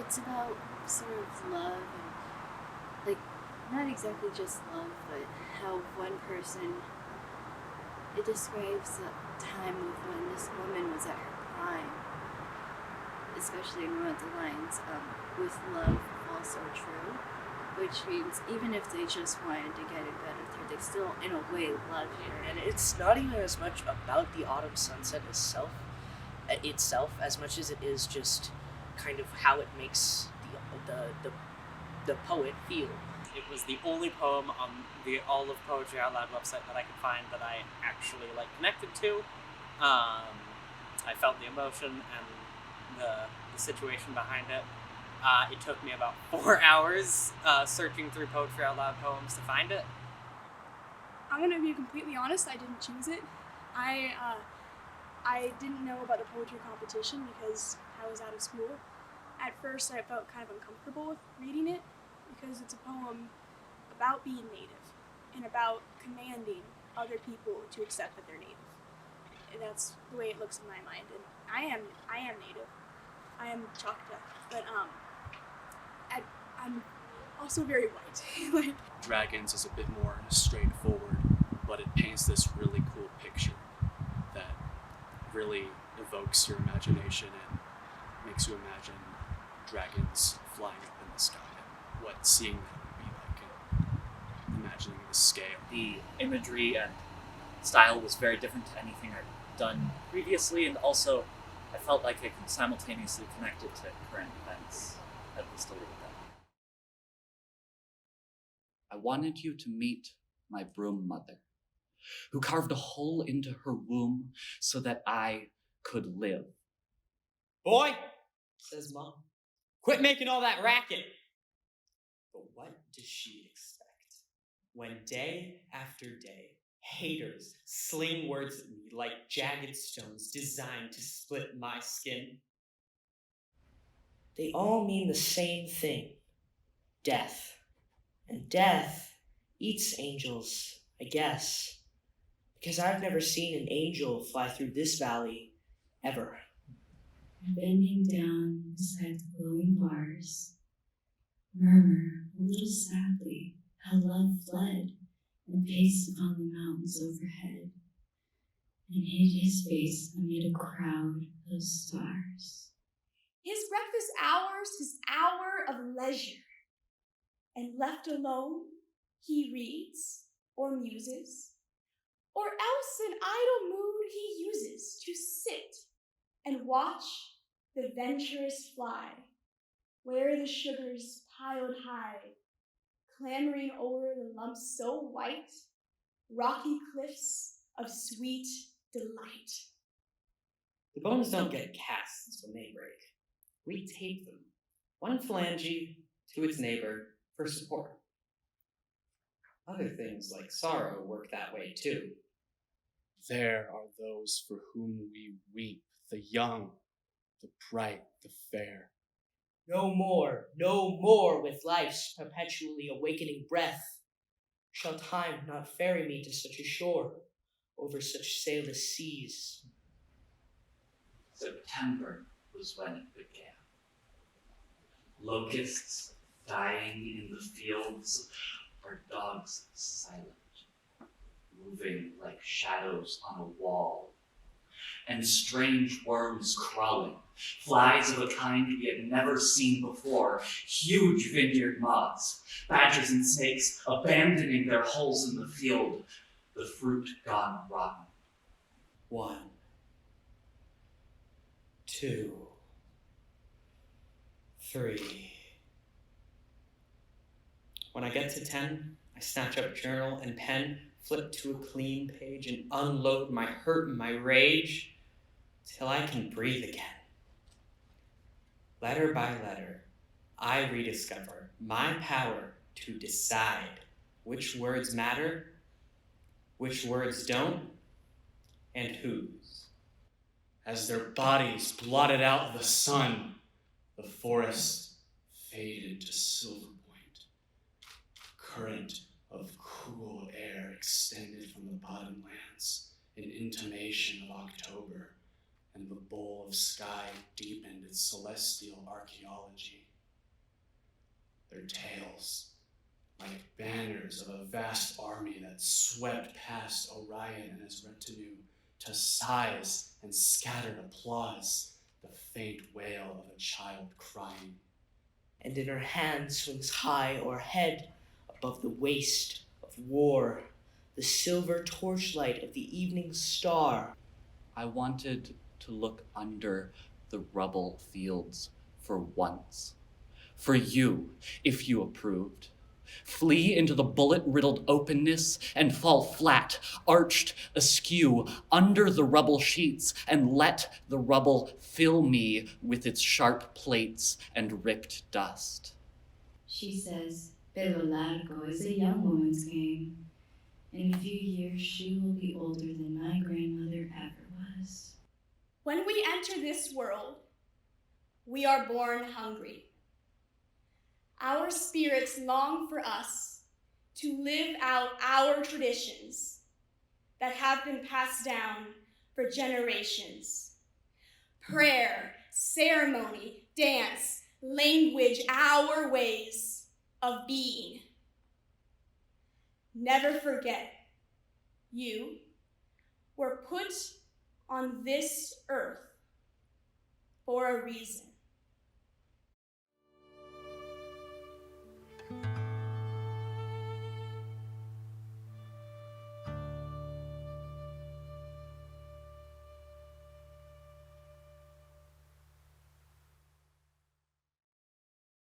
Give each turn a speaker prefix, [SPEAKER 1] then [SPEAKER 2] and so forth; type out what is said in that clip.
[SPEAKER 1] it's about sort of love and, like, not exactly just love, but how one person, it describes a time of when this woman was at her prime, especially in one of the lines, with love also true, which means even if they just wanted to get in bed with her, they still, in a way, loved her.
[SPEAKER 2] And it's not even as much about the autumn sunset itself as much as it is just kind of how it makes the poet feel.
[SPEAKER 3] It was the only poem on the All of Poetry Out Loud website that I could find that I actually connected to. I felt the emotion and the situation behind it. It took me about 4 hours searching through Poetry Out Loud poems to find it.
[SPEAKER 4] I'm gonna be completely honest, I didn't choose it. I didn't know about the poetry competition because I was out of school. At first I felt kind of uncomfortable with reading it because it's a poem about being Native and about commanding other people to accept that they're Native. And that's the way it looks in my mind. And I am Native. I am Choctaw, but I'm also very white.
[SPEAKER 5] Dragons is a bit more straightforward, but it paints this really cool picture that really evokes your imagination and makes you imagine dragons flying up in the sky and what seeing that would be like and imagining the scale.
[SPEAKER 6] The imagery and style was very different to anything I'd done previously, and also I felt like I could simultaneously connect it to current events, at least a little bit. I wanted you to meet my broom mother, who carved a hole into her womb so that I could live.
[SPEAKER 7] "Boy," says Mom, "quit making all that racket." But what does she expect when day after day haters sling words at me like jagged stones designed to split my skin? They all mean the same thing: death. And death eats angels, I guess, because I've never seen an angel fly through this valley, ever.
[SPEAKER 1] Bending down beside the glowing bars, murmur a little sadly how love fled and paced upon the mountains overhead, and hid his face amid a crowd of stars.
[SPEAKER 4] His breakfast hour's his hour of leisure, and left alone, he reads or muses, or else an idle mood he uses to sit and watch the venturous fly, where the sugars piled high, clambering over the lumps so white, rocky cliffs of sweet delight.
[SPEAKER 7] The bones don't get cast when they break. We tape them, one phalange to its neighbor, for support. Other things like sorrow work that way too.
[SPEAKER 5] There are those for whom we weep, the young, the bright, the fair.
[SPEAKER 7] No more with life's perpetually awakening breath shall time not ferry me to such a shore, over such sailless seas.
[SPEAKER 6] September was when it began. Locusts dying in the fields, our dogs silent, moving like shadows on a wall, and strange worms crawling, flies of a kind we had never seen before, huge vineyard moths, badgers and snakes abandoning their holes in the field, the fruit gone rotten.
[SPEAKER 7] 1, 2, 3. When I get to 10, I snatch up journal and pen, flip to a clean page, and unload my hurt and my rage till I can breathe again. Letter by letter, I rediscover my power to decide which words matter, which words don't, and whose.
[SPEAKER 5] As their bodies blotted out the sun, the forest faded to silver point. Current of cool air extended from the bottomlands, an intimation of October, and the bowl of sky deepened its celestial archaeology. their tails, like banners of a vast army that swept past Orion and his retinue to sighs and scattered applause, the faint wail of a child crying.
[SPEAKER 2] And in her hand swings high o'erhead, above the waste of war, the silver torchlight of the evening star.
[SPEAKER 6] I wanted to look under the rubble fields for once. For you, if you approved. Flee into the bullet-riddled openness and fall flat, arched askew, under the rubble sheets, and let the rubble fill me with its sharp plates and ripped dust.
[SPEAKER 1] She says, Pelo largo is a young woman's game. In a few years, she will be older than my grandmother ever was.
[SPEAKER 4] When we enter this world, we are born hungry. Our spirits long for us to live out our traditions that have been passed down for generations. Prayer, ceremony, dance, language, our ways of being. Never forget, you were put on this earth for a reason.